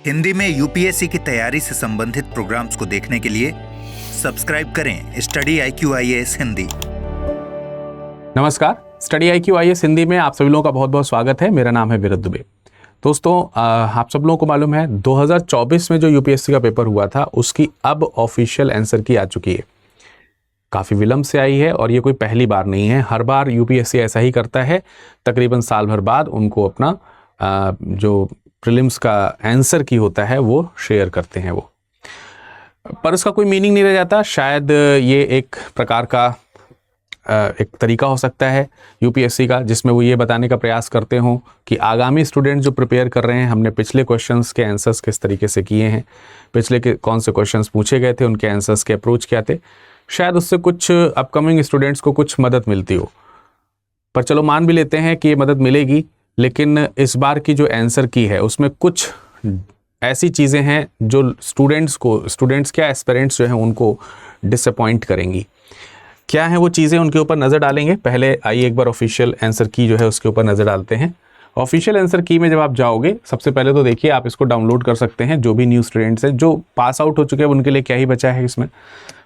हिंदी में यूपीएससी की तैयारी से संबंधित प्रोग्राम्स को देखने के लिए सब्सक्राइब करें स्टडी IQ-IAS हिंदी। नमस्कार, स्टडी IQ-IAS हिंदी में आप सभी लोगों का बहुत बहुत स्वागत है। मेरा नाम है विरत दुबे। दोस्तों, आप सब लोगों को मालूम है 2024 में जो यूपीएससी का पेपर हुआ था उसकी अब ऑफिशियल आंसर की आ चुकी है। काफ़ी विलंब से आई है और ये कोई पहली बार नहीं है। हर बार यूपीएससी ऐसा ही करता है, तकरीबन साल भर बाद उनको अपना जो प्रीलिम्स का आंसर की होता है वो शेयर करते हैं वो, पर उसका कोई मीनिंग नहीं रह जाता। शायद ये एक प्रकार का एक तरीका हो सकता है यूपीएससी का, जिसमें वो ये बताने का प्रयास करते हों कि आगामी स्टूडेंट जो प्रिपेयर कर रहे हैं, हमने पिछले क्वेश्चंस के आंसर्स किस तरीके से किए हैं, पिछले के कौन से क्वेश्चंस पूछे गए थे, उनके आंसर्स के अप्रोच क्या थे, शायद उससे कुछ अपकमिंग स्टूडेंट्स को कुछ मदद मिलती हो। पर चलो मान भी लेते हैं कि ये मदद मिलेगी, लेकिन इस बार की जो आंसर की है उसमें कुछ ऐसी चीज़ें हैं जो स्टूडेंट्स क्या एस्पिरेंट्स जो हैं उनको डिसअपॉइंट करेंगी। क्या हैं वो चीज़ें, उनके ऊपर नज़र डालेंगे। पहले आइए एक बार ऑफिशियल आंसर की जो है उसके ऊपर नज़र डालते हैं। ऑफिशियल आंसर की में जब आप जाओगे, सबसे पहले तो देखिए आप इसको डाउनलोड कर सकते हैं। जो भी न्यू स्टूडेंट्स हैं, जो पास आउट हो चुके हैं उनके लिए क्या ही बचा है इसमें,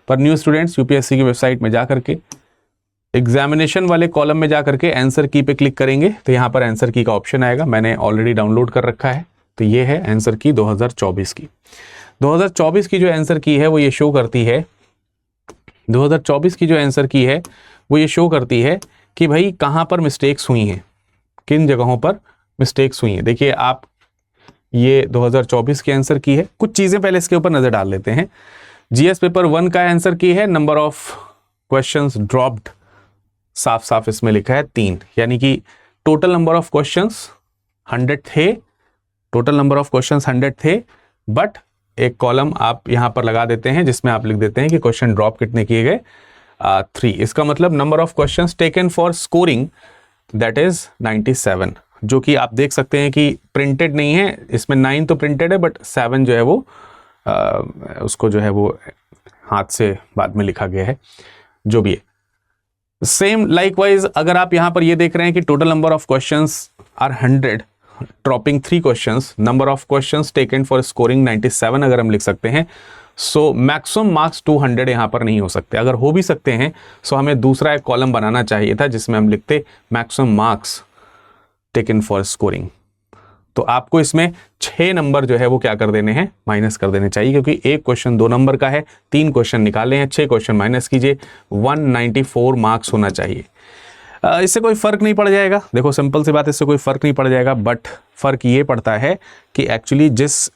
पर न्यू स्टूडेंट्स यूपीएससी की वेबसाइट में जा करके एग्जामिनेशन वाले कॉलम में जा करके आंसर की पे क्लिक करेंगे तो यहाँ पर आंसर की का ऑप्शन आएगा। मैंने ऑलरेडी डाउनलोड कर रखा है। तो ये है आंसर की 2024 की। 2024 की जो आंसर की है वो ये शो करती है 2024 की जो आंसर की है वो ये शो करती है कि भाई कहाँ पर मिस्टेक्स हुई हैं, किन जगहों पर मिस्टेक्स हुई हैं। देखिए आप, ये 2024 की आंसर की है। कुछ चीज़ें पहले इसके ऊपर नज़र डाल लेते हैं। जीएस पेपर 1 का आंसर की है, नंबर ऑफ क्वेश्चंस ड्रॉप्ड साफ साफ इसमें लिखा है 3, यानी कि टोटल नंबर ऑफ क्वेश्चंस 100 थे, टोटल नंबर ऑफ क्वेश्चंस 100 थे, बट एक कॉलम आप यहां पर लगा देते हैं जिसमें आप लिख देते हैं कि क्वेश्चन ड्रॉप कितने किए गए, 3। इसका मतलब number of questions taken for scoring that is 97, जो कि आप देख सकते हैं कि प्रिंटेड नहीं है। इसमें 9 तो प्रिंटेड है, बट 7 जो है वो उसको जो है वो हाथ से बाद में लिखा गया है, जो भी है। सेम लाइकवाइज अगर आप यहां पर ये देख रहे हैं कि total number of questions are 100, dropping 3 questions, number of questions taken for scoring 97 अगर हम लिख सकते हैं, सो मैक्सिमम मार्क्स 200 यहां पर नहीं हो सकते। अगर हो भी सकते हैं सो हमें दूसरा एक कॉलम बनाना चाहिए था जिसमें हम लिखते maximum marks taken for scoring. तो आपको इसमें 6 नंबर जो है वो क्या कर देने हैं, माइनस कर देने चाहिए, क्योंकि एक क्वेश्चन 2 नंबर का है, 3 क्वेश्चन निकाले हैं, 6 क्वेश्चन माइनस कीजिए, 194 मार्क्स होना चाहिए। इससे कोई फर्क नहीं पड़ जाएगा। देखो सिंपल सी बात, इससे कोई फर्क नहीं पड़ जाएगा, बट फर्क ये पड़ता है कि एक्चुअली जिस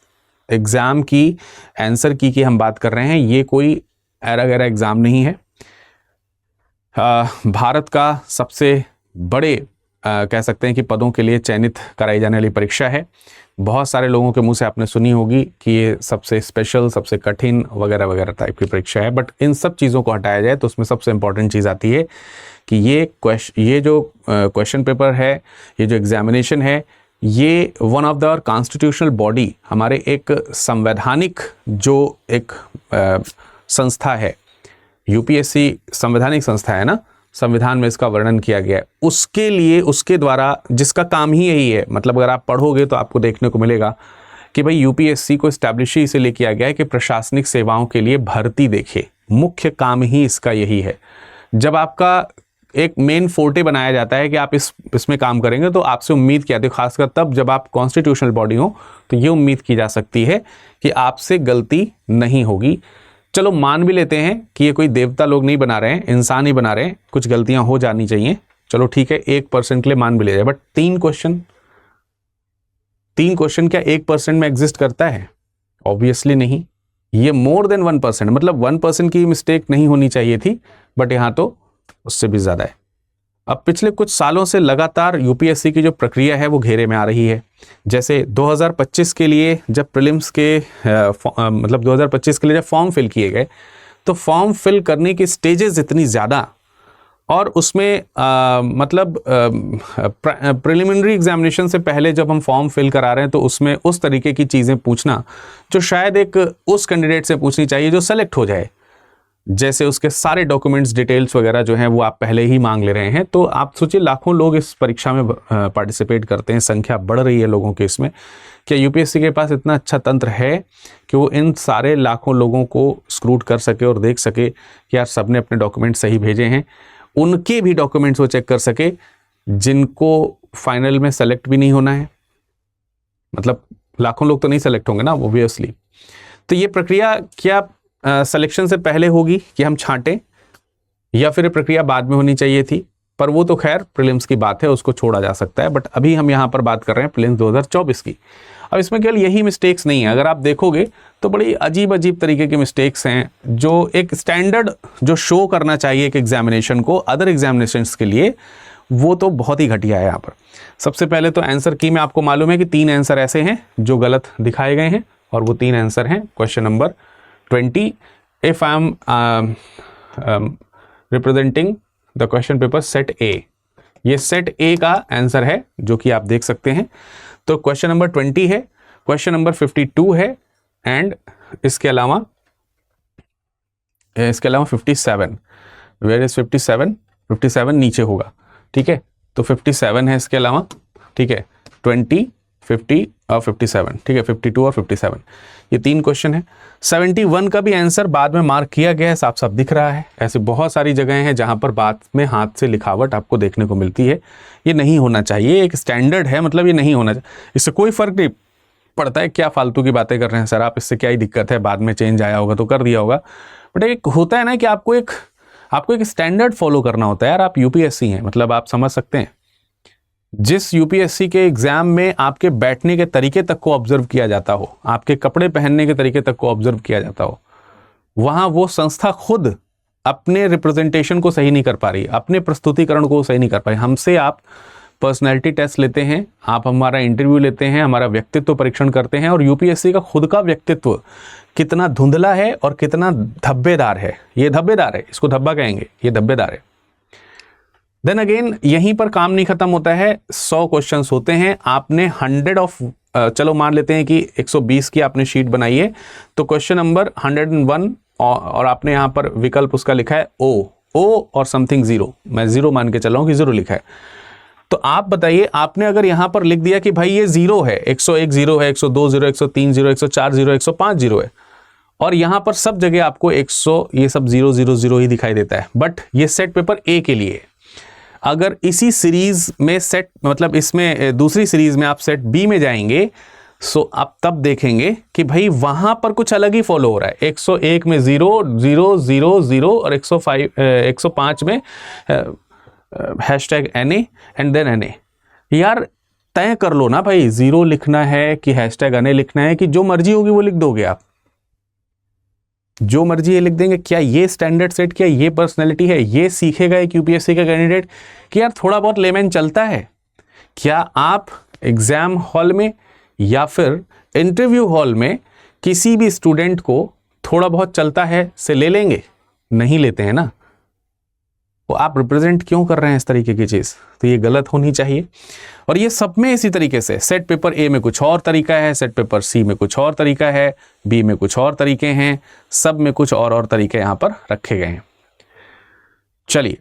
एग्जाम की आंसर की हम बात कर रहे हैं, ये कोई ऐरा गैरा एग्जाम नहीं है। भारत का सबसे बड़े कह सकते हैं कि पदों के लिए चयनित कराई जाने वाली परीक्षा है। बहुत सारे लोगों के मुंह से आपने सुनी होगी कि ये सबसे स्पेशल, सबसे कठिन वगैरह वगैरह टाइप की परीक्षा है, बट इन सब चीज़ों को हटाया जाए तो उसमें सबसे इंपॉर्टेंट चीज़ आती है कि ये जो क्वेश्चन पेपर है, ये जो एग्जामिनेशन है, ये one of the constitutional body, हमारे एक संवैधानिक जो एक संस्था है, यूपीएससी संवैधानिक संस्था है ना, संविधान में इसका वर्णन किया गया है, उसके लिए, उसके द्वारा, जिसका काम ही यही है। मतलब अगर आप पढ़ोगे तो आपको देखने को मिलेगा कि भाई यूपीएससी को एस्टैब्लिश ही इसलिए किया गया है कि प्रशासनिक सेवाओं के लिए भर्ती देखे, मुख्य काम ही इसका यही है। जब आपका एक मेन फोर्टे बनाया जाता है कि आप इसमें काम करेंगे, तो आपसे उम्मीद की जाती है, खासकर तब जब आप कॉन्स्टिट्यूशनल बॉडी हो, तो ये उम्मीद की जा सकती है कि आपसे गलती नहीं होगी। चलो मान भी लेते हैं कि ये कोई देवता लोग नहीं बना रहे हैं, इंसान ही बना रहे हैं, कुछ गलतियां हो जानी चाहिए, चलो ठीक है, 1% के लिए मान भी ले जाए, बट 3 क्वेश्चन क्या 1% में एग्जिस्ट करता है? ऑब्वियसली नहीं। ये मोर देन 1%, मतलब 1% की मिस्टेक नहीं होनी चाहिए थी, बट यहां तो उससे भी ज्यादा है। अब पिछले कुछ सालों से लगातार यूपीएससी की जो प्रक्रिया है वो घेरे में आ रही है। जैसे 2025 के लिए जब प्रीलिम्स के मतलब 2025 के लिए जब फॉर्म फिल किए गए, तो फॉर्म फिल करने की स्टेजेस इतनी ज़्यादा, और उसमें मतलब प्रिलिमिनरी एग्जामिनेशन से पहले जब हम फॉर्म फिल करा रहे हैं तो उसमें उस तरीके की चीज़ें पूछना जो शायद एक उस कैंडिडेट से पूछनी चाहिए जो सेलेक्ट हो जाए, जैसे उसके सारे डॉक्यूमेंट्स डिटेल्स वगैरह जो हैं वो आप पहले ही मांग ले रहे हैं। तो आप सोचिए लाखों लोग इस परीक्षा में पार्टिसिपेट करते हैं, संख्या बढ़ रही है लोगों की इसमें। क्या यूपीएससी के पास इतना अच्छा तंत्र है कि वो इन सारे लाखों लोगों को स्क्रूट कर सके और देख सके कि यार सबने अपने डॉक्यूमेंट सही भेजे हैं, उनके भी डॉक्यूमेंट्स वो चेक कर सके जिनको फाइनल में सेलेक्ट भी नहीं होना है। मतलब लाखों लोग तो नहीं सेलेक्ट होंगे ना ऑब्वियसली। तो ये प्रक्रिया क्या सिलेक्शन से पहले होगी कि हम छांटें, या फिर प्रक्रिया बाद में होनी चाहिए थी? पर वो तो खैर प्रीलिम्स की बात है, उसको छोड़ा जा सकता है। बट अभी हम यहाँ पर बात कर रहे हैं प्रीलिम्स 2024 की। अब इसमें केवल यही मिस्टेक्स नहीं है, अगर आप देखोगे तो बड़ी अजीब अजीब तरीके के मिस्टेक्स हैं जो एक स्टैंडर्ड जो शो करना चाहिए एक एग्जामिनेशन को अदर एग्जामिनेशंस के लिए, वो तो बहुत ही घटिया है यहाँ पर। सबसे पहले तो आंसर की में आपको मालूम है कि 3 आंसर ऐसे हैं जो गलत दिखाए गए हैं, और वो 3 आंसर हैं question number 20, if I am representing the question paper set ए। ये सेट ए का आंसर है जो कि आप देख सकते हैं। तो क्वेश्चन नंबर 20 है, क्वेश्चन नंबर 52 है, एंड इसके अलावा 57। Where is 57? 57 नीचे होगा, ठीक है। तो 57 है इसके अलावा, ठीक है। 20, 50 और 57, ठीक है। 52 और 57 ये 3 क्वेश्चन है। 71 का भी आंसर बाद में मार्क किया गया है, साफ साफ दिख रहा है। ऐसे बहुत सारी जगहें हैं जहां पर बाद में हाथ से लिखावट आपको देखने को मिलती है। ये नहीं होना चाहिए, एक स्टैंडर्ड है, मतलब ये नहीं होना चाहिए। इससे कोई फर्क नहीं पड़ता है क्या फालतू की बातें कर रहे हैं सर आप, इससे क्या ही दिक्कत है, बाद में चेंज आया होगा तो कर दिया होगा। बट एक होता है ना कि आपको एक स्टैंडर्ड फॉलो करना होता है यार। आप यूपीएससी हैं, मतलब आप समझ सकते हैं जिस यूपीएससी के एग्जाम में आपके बैठने के तरीके तक को ऑब्जर्व किया जाता हो, आपके कपड़े पहनने के तरीके तक को ऑब्जर्व किया जाता हो, वहां वो संस्था खुद अपने रिप्रेजेंटेशन को सही नहीं कर पा रही, अपने प्रस्तुतिकरण को सही नहीं कर पाई। हमसे आप पर्सनैलिटी टेस्ट लेते हैं, आप हमारा इंटरव्यू लेते हैं, हमारा व्यक्तित्व परीक्षण करते हैं, और यूपीएससी का खुद का व्यक्तित्व कितना धुंधला है और कितना धब्बेदार है। ये धब्बेदार है, इसको धब्बा कहेंगे, ये धब्बेदार है। देन अगेन यहीं पर काम नहीं खत्म होता है। 100 क्वेश्चंस होते हैं, आपने 100 ऑफ चलो मान लेते हैं कि 120 की आपने शीट बनाई है, तो क्वेश्चन नंबर 101 और आपने यहाँ पर विकल्प उसका लिखा है ओ और समथिंग 0, मैं 0 मान के चल रहा हूँ कि 0 लिखा है। तो आप बताइए, आपने अगर यहाँ पर लिख दिया कि भाई ये 0 है, 101 0 है, 102 0, 103 0, 104 0, 105 0 है, और यहाँ पर सब जगह आपको 100 ये सब 0 0 0 ही दिखाई देता है। बट ये सेट पेपर ए के लिए, अगर इसी सीरीज में सेट मतलब इसमें दूसरी सीरीज में आप सेट बी में जाएंगे, सो आप तब देखेंगे कि भाई वहां पर कुछ अलग ही फॉलो हो रहा है। 101 में 0 0 0 0 और 105 में #NA एंड देन NA। यार तय कर लो ना भाई, 0 लिखना है कि #NA लिखना है, कि जो मर्जी होगी वो लिख दोगे आप, जो मर्जी ये लिख देंगे। क्या ये स्टैंडर्ड सेट, क्या ये पर्सनैलिटी है? ये सीखेगा एक यूपीएससी का कैंडिडेट कि यार थोड़ा बहुत लेमैन चलता है? क्या आप एग्जाम हॉल में या फिर इंटरव्यू हॉल में किसी भी स्टूडेंट को थोड़ा बहुत चलता है से ले लेंगे? नहीं लेते हैं ना। तो आप रिप्रेजेंट क्यों कर रहे हैं इस तरीके की चीज? तो ये गलत होनी चाहिए। और ये सब में इसी तरीके से, सेट पेपर ए में कुछ और तरीका है, सेट पेपर सी में कुछ और तरीका है, बी में कुछ और तरीके हैं, सब में कुछ और तरीके यहां पर रखे गए हैं। चलिए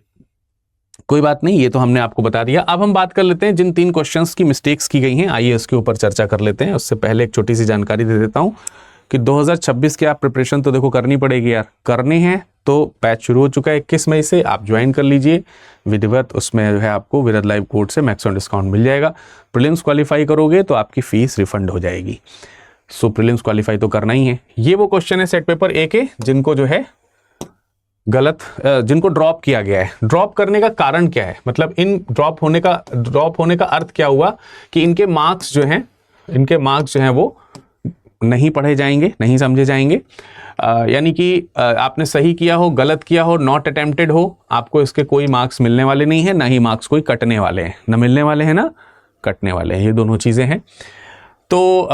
कोई बात नहीं, ये तो हमने आपको बता दिया। अब हम बात कर लेते हैं जिन 3 क्वेश्चंस की मिस्टेक्स की गई हैं, आइए उसके ऊपर चर्चा कर लेते हैं। उससे पहले एक छोटी सी जानकारी दे देता हूं कि 2026 की आप प्रिपरेशन तो देखो करनी पड़ेगी यार, करने हैं तो बैच शुरू हो चुका है 21 मई से, आप ज्वाइन कर लीजिए विधिवत। उसमें जो है आपको विरद लाइव कोड से मैक्सिमम डिस्काउंट मिल जाएगा। प्रीलिम्स क्वालिफाई करोगे तो आपकी फीस रिफंड हो जाएगी। सो प्रीलिम्स क्वालिफाई तो करना ही है। ये वो क्वेश्चन है सेट पेपर ए के जिनको जो है जिनको ड्रॉप किया गया है। ड्रॉप करने का कारण क्या है, मतलब इन ड्रॉप होने का अर्थ क्या हुआ कि इनके मार्क्स जो हैं वो नहीं पढ़े जाएंगे, नहीं समझे जाएंगे। यानी कि आपने सही किया हो, गलत किया हो, नॉट अटेम्प्टेड हो, आपको इसके कोई मार्क्स मिलने वाले नहीं है, ना ही मार्क्स कोई कटने वाले हैं। ना मिलने वाले हैं ना कटने वाले हैं, ये दोनों चीज़ें हैं। तो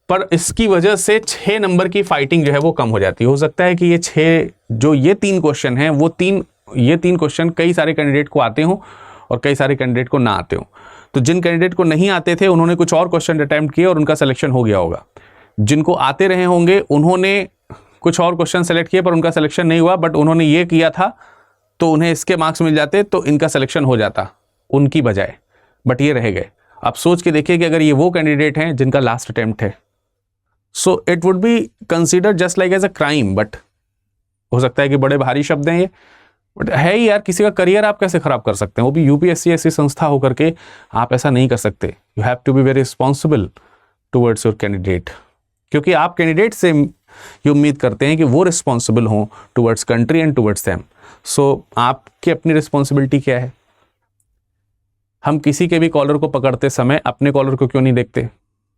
पर इसकी वजह से 6 नंबर की फाइटिंग जो है वो कम हो जाती है। हो सकता है कि ये 3 क्वेश्चन हैं वो 3 क्वेश्चन कई सारे कैंडिडेट को आते हों और कई सारे कैंडिडेट को ना आते हों। तो जिन कैंडिडेट को नहीं आते थे उन्होंने कुछ और क्वेश्चन अटेम्प्ट किए और उनका सिलेक्शन हो गया होगा। जिनको आते रहे होंगे उन्होंने कुछ और क्वेश्चन सेलेक्ट किए पर उनका सिलेक्शन नहीं हुआ, बट उन्होंने ये किया था तो उन्हें इसके मार्क्स मिल जाते तो इनका सिलेक्शन हो जाता उनकी बजाय, बट ये रह गए। आप सोच के देखिए कि अगर ये वो कैंडिडेट हैं जिनका लास्ट अटेम्प्ट है, so it would be consider just like as a crime. But हो सकता है कि बड़े भारी शब्द हैं ये, बट है ही यार, किसी का करियर आप कैसे खराब कर सकते हैं, वो भी यूपीएससी ऐसी संस्था होकर के। आप ऐसा नहीं कर सकते। You have to be very responsible towards your candidate, क्योंकि आप कैंडिडेट से ये उम्मीद करते हैं कि वो रिस्पॉन्सिबल हों towards country and towards them. So आपकी अपनी रिस्पॉन्सिबिलिटी क्या है? हम किसी के भी कॉलर को पकड़ते समय अपने कॉलर को क्यों नहीं देखते?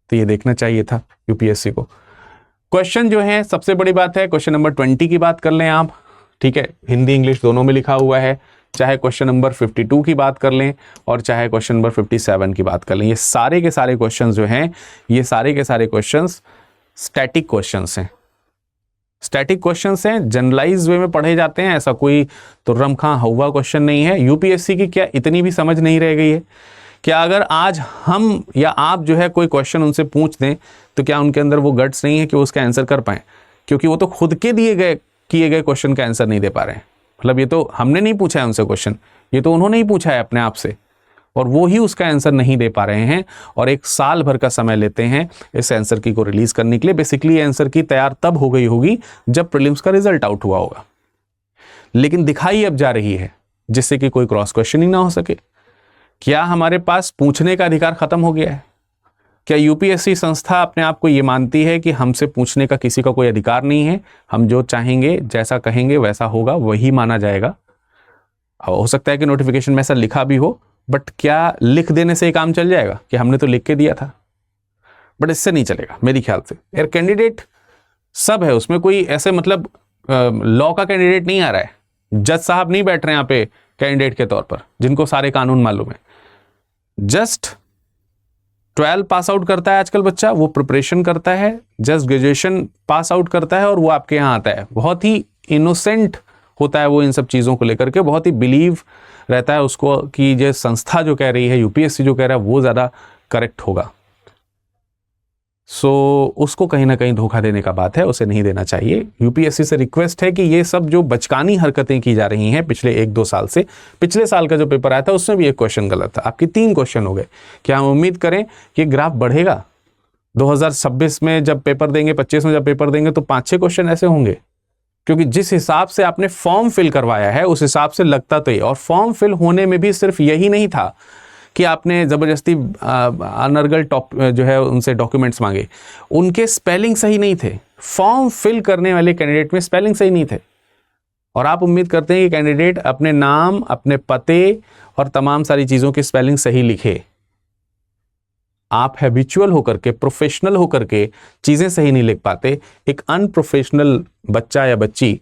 तो ये देखना चाहिए था यूपीएससी को। क्वेश्चन जो है, सबसे बड़ी बात है क्वेश्चन नंबर 20 की बात कर लें आप, ठीक है, हिंदी इंग्लिश दोनों में लिखा हुआ है। चाहे क्वेश्चन नंबर 52 की बात कर लें और चाहे क्वेश्चन नंबर 57 की बात कर लें, ये सारे के सारे क्वेश्चंस जो हैं, ये सारे के सारे क्वेश्चंस स्टैटिक क्वेश्चंस हैं। स्टैटिक क्वेश्चंस हैं, जनरलाइज वे में पढ़े जाते हैं, ऐसा कोई तुर्रम खां हवा क्वेश्चन नहीं है। यूपीएससी की क्या इतनी भी समझ नहीं रह गई है? क्या अगर आज हम या आप जो है कोई क्वेश्चन उनसे पूछ दें तो क्या उनके अंदर वो गट्स नहीं है कि वो उसका आंसर कर पाएं? क्योंकि वो तो खुद के किए गए क्वेश्चन का आंसर नहीं दे पा रहे हैं। मतलब ये तो हमने नहीं पूछा है उनसे क्वेश्चन, ये तो उन्होंने ही पूछा है अपने आप से, और वो ही उसका आंसर नहीं दे पा रहे हैं और 1 साल भर का समय लेते हैं इस आंसर की को रिलीज करने के लिए। बेसिकली ये आंसर की तैयार तब हो गई होगी जब प्रीलिम्स का रिजल्ट आउट हुआ होगा, लेकिन दिखाई अब जा रही है जिससे कि कोई क्रॉस क्वेश्चनिंग ना हो सके। क्या हमारे पास पूछने का अधिकार खत्म हो गया है? क्या यूपीएससी संस्था अपने आप को ये मानती है कि हमसे पूछने का किसी का कोई अधिकार नहीं है, हम जो चाहेंगे जैसा कहेंगे वैसा होगा, वही माना जाएगा? हो सकता है कि नोटिफिकेशन में ऐसा लिखा भी हो, बट क्या लिख देने से ही काम चल जाएगा कि हमने तो लिख के दिया था? बट इससे नहीं चलेगा मेरी ख्याल से। यार कैंडिडेट सब है उसमें, कोई ऐसे मतलब लॉ का कैंडिडेट नहीं आ रहा है, जज साहब नहीं बैठ रहे हैं यहाँ पे कैंडिडेट के तौर पर जिनको सारे कानून मालूम है। जस्ट 12 पास आउट करता है आजकल बच्चा, वो प्रिपरेशन करता है, जस्ट ग्रेजुएशन पास आउट करता है और वो आपके यहाँ आता है। बहुत ही इनोसेंट होता है वो इन सब चीज़ों को लेकर के, बहुत ही बिलीव रहता है उसको कि ये संस्था जो कह रही है, यूपीएससी जो कह रहा है वो ज़्यादा करेक्ट होगा। सो उसको कहीं ना कहीं धोखा देने का बात है, उसे नहीं देना चाहिए। यूपीएससी से रिक्वेस्ट है कि ये सब जो बचकानी हरकतें की जा रही हैं पिछले 1-2 साल से, पिछले साल का जो पेपर आया था उसमें भी एक क्वेश्चन गलत था, आपके 3 क्वेश्चन हो गए। क्या हम उम्मीद करें कि ग्राफ बढ़ेगा? 2026 में जब पेपर देंगे, 25 में जब पेपर देंगे तो 5-6 क्वेश्चन ऐसे होंगे? क्योंकि जिस हिसाब से आपने फॉर्म फिल करवाया है उस हिसाब से लगता तो ही, और फॉर्म फिल होने में भी सिर्फ यही नहीं था कि आपने ज़बरदस्ती अनर्गल टॉप जो है उनसे डॉक्यूमेंट्स मांगे, उनके स्पेलिंग सही नहीं थे। फॉर्म फिल करने वाले कैंडिडेट में स्पेलिंग सही नहीं थे, और आप उम्मीद करते हैं कि कैंडिडेट अपने नाम, अपने पते और तमाम सारी चीज़ों की स्पेलिंग सही लिखे। आप हैबिचुअल होकर के, प्रोफेशनल होकर के चीज़ें सही नहीं लिख पाते। एक अनप्रोफेशनल बच्चा या बच्ची,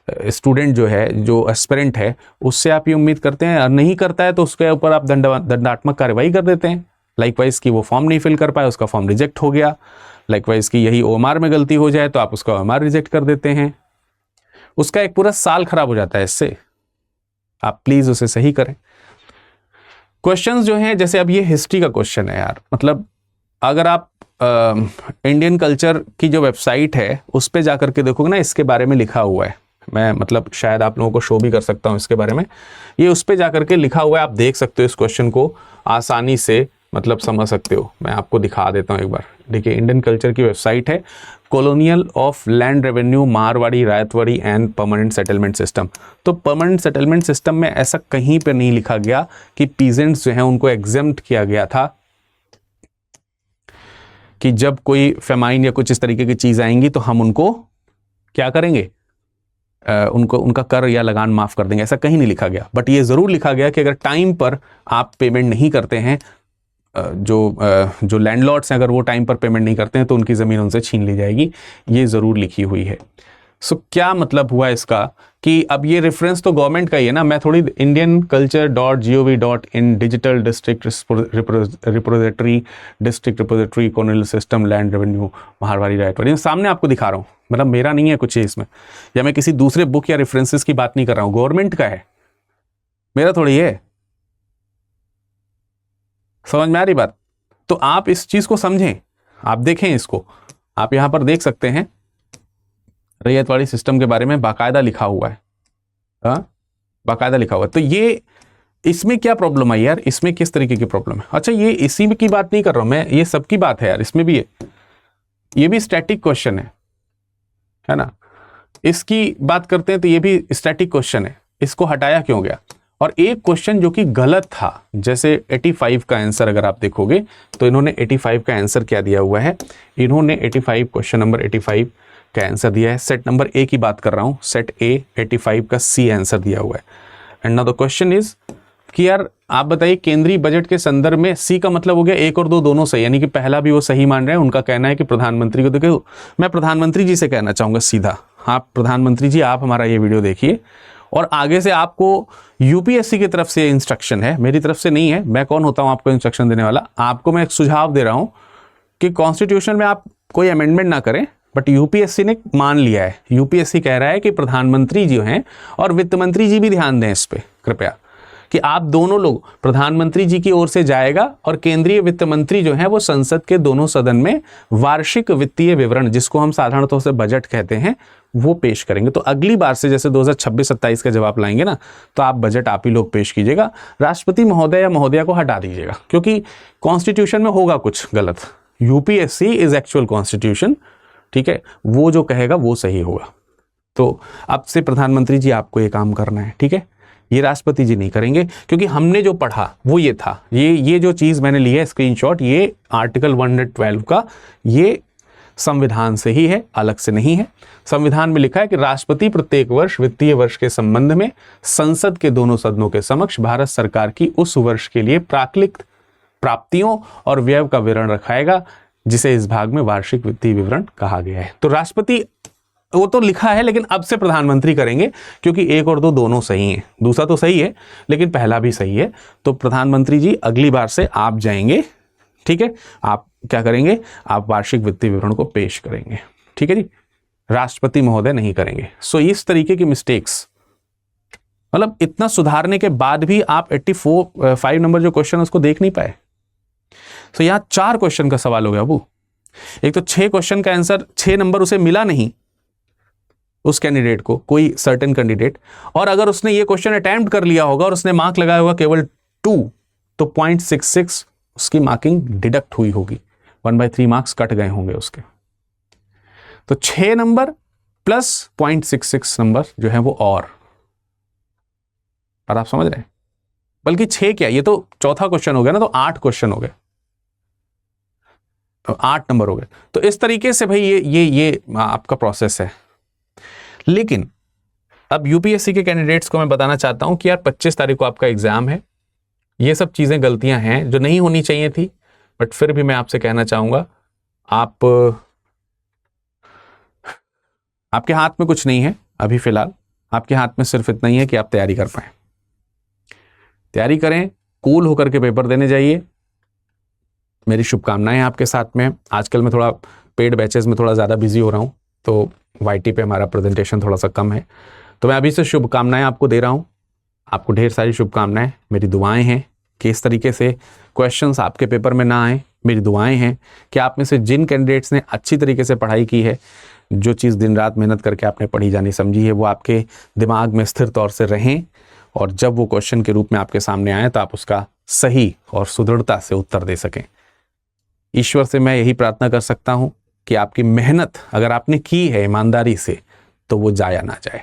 स्टूडेंट जो है, जो एस्पिरेंट है, उससे आप ये उम्मीद करते हैं, और नहीं करता है तो उसके ऊपर आप दंडात्मक कार्रवाई कर देते हैं। लाइकवाइज कि वो फॉर्म नहीं फिल कर पाया, उसका फॉर्म रिजेक्ट हो गया। लाइकवाइज कि यही ओएमआर में गलती हो जाए तो आप उसका ओएमआर रिजेक्ट कर देते हैं। उसका एक पूरा साल खराब हो जाता है इससे। आप प्लीज़ उसे सही करें। क्वेश्चंस जो हैं, जैसे अब ये हिस्ट्री का क्वेश्चन है यार, मतलब अगर आप इंडियन कल्चर की जो वेबसाइट है उस पर जाकर के देखोगे ना, इसके बारे में लिखा हुआ है। मैं मतलब शायद आप लोगों को शो भी कर सकता हूँ इसके बारे में, ये उस पर जाकर के लिखा हुआ है, आप देख सकते हो इस क्वेश्चन को आसानी से, मतलब समझ सकते हो। मैं आपको दिखा देता हूँ एक बार। देखिए, इंडियन कल्चर की वेबसाइट है, कॉलोनियल ऑफ लैंड रेवेन्यू मारवाड़ी ryotwari and permanent settlement system. तो परमानेंट सेटलमेंट सिस्टम में ऐसा कहीं पर नहीं लिखा गया कि पीजेंट्स जो हैं उनको एग्जेम्प्ट किया गया था कि जब कोई फेमाइन या कुछ इस तरीके की चीज़ आएंगी तो हम उनको क्या करेंगे, उनको उनका कर या लगान माफ़ कर देंगे। ऐसा कहीं नहीं लिखा गया। बट ये ज़रूर लिखा गया कि अगर टाइम पर आप पेमेंट नहीं करते हैं, जो लैंडलॉर्ड्स हैं अगर वो टाइम पर पेमेंट नहीं करते हैं तो उनकी ज़मीन उनसे छीन ली जाएगी। ये ज़रूर लिखी हुई है। सो क्या मतलब हुआ इसका कि अब ये रेफरेंस तो गवर्नमेंट का ही है ना, मैं थोड़ी indianculture.gov.in digital district repository, district repository, colonial system, land revenue, मारवाड़ी रायतवाड़ी, सामने आपको दिखा रहा हूँ। मतलब मेरा नहीं है कुछ इसमें, या मैं किसी दूसरे बुक या रेफरेंसेस की बात नहीं कर रहा हूँ, गवर्नमेंट का है, मेरा थोड़ी है। समझ में आ रही बात? तो आप इस चीज को समझें, आप देखें इसको, आप यहां पर देख सकते हैं रैयतवाड़ी सिस्टम के बारे में बाकायदा लिखा हुआ है, हाँ बाकायदा लिखा हुआ है। तो ये इसमें क्या प्रॉब्लम है यार, इसमें किस तरीके की प्रॉब्लम है? अच्छा ये इसी की बात नहीं कर रहा हूं मैं, ये सबकी बात है यार, इसमें भी ये भी स्टैटिक क्वेश्चन है ना। इसकी बात करते हैं तो ये भी स्टैटिक क्वेश्चन है, इसको हटाया क्यों गया? और एक क्वेश्चन जो कि गलत था, जैसे 85 का आंसर अगर आप देखोगे तो इन्होंने 85 का आंसर क्या दिया हुआ है, इन्होंने 85 क्वेश्चन नंबर 85 का आंसर दिया है, सेट नंबर ए की बात कर रहा हूं, सेट ए 85 का सी आंसर दिया हुआ है। And now the question is कि यार आप बताइए केंद्रीय बजट के संदर्भ में, सी का मतलब हो गया 1 और 2 दोनों सही, यानी कि पहला भी वो सही मान रहे हैं। उनका कहना है कि प्रधानमंत्री को, देखो मैं प्रधानमंत्री जी से कहना चाहूंगा सीधा, आप प्रधानमंत्री जी आप हमारा ये वीडियो देखिए और आगे से आपको यूपीएससी की तरफ से इंस्ट्रक्शन है, मेरी तरफ से नहीं है, मैं कौन होता हूं आपको इंस्ट्रक्शन देने वाला। आपको मैं एक सुझाव दे रहा हूं कि कॉन्स्टिट्यूशन में आप कोई अमेंडमेंट ना करें, बट यूपीएससी ने मान लिया है, यूपीएससी कह रहा है कि प्रधानमंत्री जी हैं और वित्त मंत्री जी भी ध्यान दें इस पे कृपया, कि आप दोनों लोग, प्रधानमंत्री जी की ओर से जाएगा और केंद्रीय वित्त मंत्री जो हैं वो संसद के दोनों सदन में वार्षिक वित्तीय विवरण, जिसको हम साधारण तौर से बजट कहते हैं, वो पेश करेंगे। तो अगली बार से जैसे 2026-27 का जब आप लाएंगे ना, तो आप बजट आप ही लोग पेश कीजिएगा, राष्ट्रपति महोदय या महोदया को हटा दीजिएगा, क्योंकि कॉन्स्टिट्यूशन में होगा कुछ गलत। यूपीएससी इज एक्चुअल कॉन्स्टिट्यूशन, ठीक है, वो जो कहेगा वो सही होगा। तो अब से प्रधानमंत्री जी आपको ये काम करना है, ठीक है, ये राष्ट्रपति जी नहीं करेंगे, क्योंकि हमने जो पढ़ा वो ये था, ये जो चीज मैंने ली है स्क्रीनशॉट, ये आर्टिकल 112 का, ये संविधान से ही है, अलग से नहीं है। संविधान में लिखा है कि राष्ट्रपति प्रत्येक वर्ष वित्तीय वर्ष के संबंध में संसद के दोनों सदनों के समक्ष भारत सरकार की उस वर्ष के लिए प्राकृतिक प्राप्तियों और व्यय का विवरण रखाएगा, जिसे इस भाग में वार्षिक वित्तीय विवरण कहा गया है। तो राष्ट्रपति वो तो लिखा है, लेकिन अब से प्रधानमंत्री करेंगे, क्योंकि 1 और 2 दोनों सही हैं, दूसरा तो सही है लेकिन पहला भी सही है। तो प्रधानमंत्री जी अगली बार से आप जाएंगे, ठीक है, आप क्या करेंगे, आप वार्षिक वित्तीय विवरण को पेश करेंगे, ठीक है जी, राष्ट्रपति महोदय नहीं करेंगे। सो इस तरीके की मिस्टेक्स, मतलब इतना सुधारने के बाद भी आप 85 नंबर जो क्वेश्चन उसको देख नहीं पाए। तो यहां 4 क्वेश्चन का सवाल हो गया वो, एक तो 6 क्वेश्चन का आंसर 6 नंबर उसे मिला नहीं उस कैंडिडेट को, कोई सर्टेन कैंडिडेट, और अगर उसने ये क्वेश्चन अटेम्प्ट कर लिया होगा और उसने मार्क लगाया होगा केवल 2, तो 0.66 उसकी मार्किंग डिडक्ट हुई होगी, 1/3 मार्क्स कट गए होंगे उसके। तो 6 नंबर प्लस 0.66 नंबर जो है वो, और आप समझ रहे हैं, बल्कि 6 क्या, ये तो चौथा क्वेश्चन हो गया ना, तो 8 क्वेश्चन हो गए, 8 नंबर हो गए। तो इस तरीके से भाई ये आपका प्रोसेस है। लेकिन अब यूपीएससी के कैंडिडेट्स को मैं बताना चाहता हूं कि यार 25 तारीख को आपका एग्जाम है, ये सब चीजें गलतियां हैं जो नहीं होनी चाहिए थी, बट फिर भी मैं आपसे कहना चाहूंगा, आपके हाथ में कुछ नहीं है अभी फिलहाल, आपके हाथ में सिर्फ इतना ही है कि आप तैयारी कर पाए। तैयारी करें, कूल होकर के पेपर देने जाइए, मेरी शुभकामनाएं आपके साथ में। आजकल मैं थोड़ा पेड बैचेस में थोड़ा ज़्यादा बिजी हो रहा हूँ, तो वाईटी पे हमारा प्रेजेंटेशन थोड़ा सा कम है, तो मैं अभी से शुभकामनाएं आपको दे रहा हूँ। आपको ढेर सारी शुभकामनाएं, मेरी दुआएं हैं कि इस तरीके से क्वेश्चंस आपके पेपर में ना आए। मेरी दुआएं हैं कि आप में से जिन कैंडिडेट्स ने अच्छी तरीके से पढ़ाई की है, जो चीज़ दिन रात मेहनत करके आपने पढ़ी जानी समझी है, वो आपके दिमाग में स्थिर तौर से रहें, और जब वो क्वेश्चन के रूप में आपके सामने आए तो आप उसका सही और सुदृढ़ता से उत्तर दे सकें। ईश्वर से मैं यही प्रार्थना कर सकता हूँ कि आपकी मेहनत अगर आपने की है ईमानदारी से, तो वो जाया ना जाए।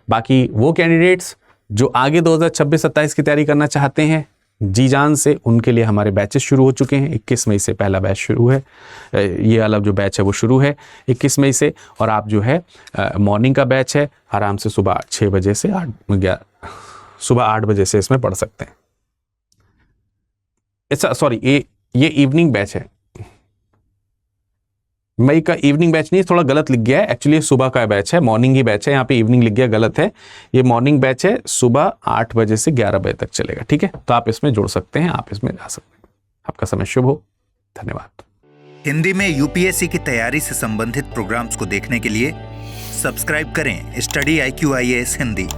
बाकी वो कैंडिडेट्स जो आगे 2026-27 की तैयारी करना चाहते हैं जी जान से, उनके लिए हमारे बैचेस शुरू हो चुके हैं। 21 मई से पहला बैच शुरू है, ये वाला जो बैच है वो शुरू है 21 मई से, और आप जो है मॉर्निंग का बैच है, आराम से सुबह 6 बजे से सुबह 8 बजे से इसमें पढ़ सकते हैं। अच्छा सॉरी, ये इवनिंग बैच है, मई का इवनिंग बैच नहीं, थोड़ा गलत लिख गया है, एक्चुअली सुबह का बैच है, मॉर्निंग ही बैच है, यहाँ पे इवनिंग लिख गया, गलत है, ये मॉर्निंग बैच है, सुबह 8 बजे से 11 बजे तक चलेगा, ठीक है। तो आप इसमें जुड़ सकते हैं, आप इसमें जा सकते हैं। आपका समय शुभ हो, धन्यवाद। हिंदी में यूपीएससी की तैयारी से संबंधित प्रोग्राम्स को देखने के लिए सब्सक्राइब करें स्टडी IQ IAS हिंदी।